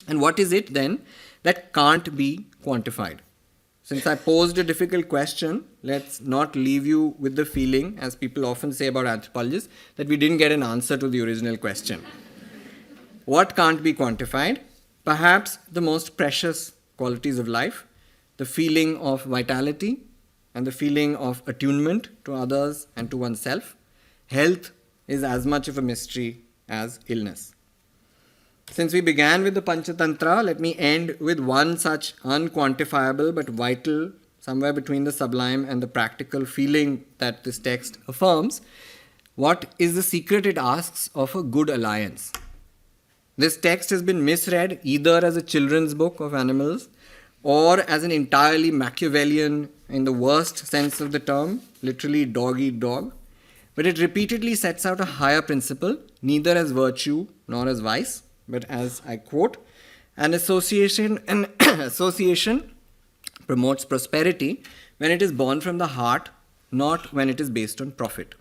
And what is it then that can't be quantified? Since I posed a difficult question, let's not leave you with the feeling, as people often say about anthropologists, that we didn't get an answer to the original question. What can't be quantified? Perhaps the most precious qualities of life, the feeling of vitality and the feeling of attunement to others and to oneself. Health is as much of a mystery as illness. Since we began with the Panchatantra, let me end with one such unquantifiable but vital, somewhere between the sublime and the practical feeling that this text affirms. What is the secret it asks of a good alliance? This text has been misread either as a children's book of animals or as an entirely Machiavellian, in the worst sense of the term, literally dog eat dog. But it repeatedly sets out a higher principle, neither as virtue nor as vice, but as, I quote, an association promotes prosperity when it is born from the heart, not when it is based on profit.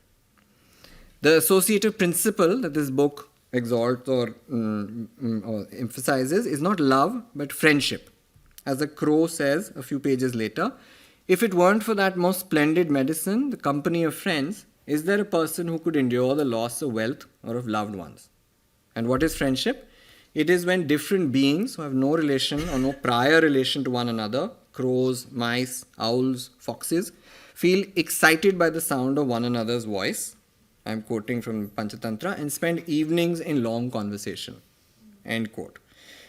The associative principle that this book exalts or emphasizes is not love, but friendship. As a crow says a few pages later, if it weren't for that most splendid medicine, the company of friends, is there a person who could endure the loss of wealth or of loved ones? And what is friendship? It is when different beings who have no relation or no prior relation to one another, crows, mice, owls, foxes, feel excited by the sound of one another's voice, I'm quoting from Panchatantra, and spend evenings in long conversation, end quote.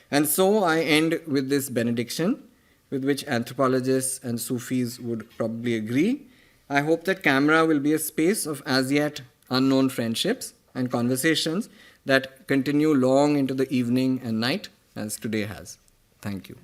And so I end with this benediction, with which anthropologists and Sufis would probably agree. I hope that CAMHRA will be a space of as yet unknown friendships and conversations that continue long into the evening and night, as today has. Thank you.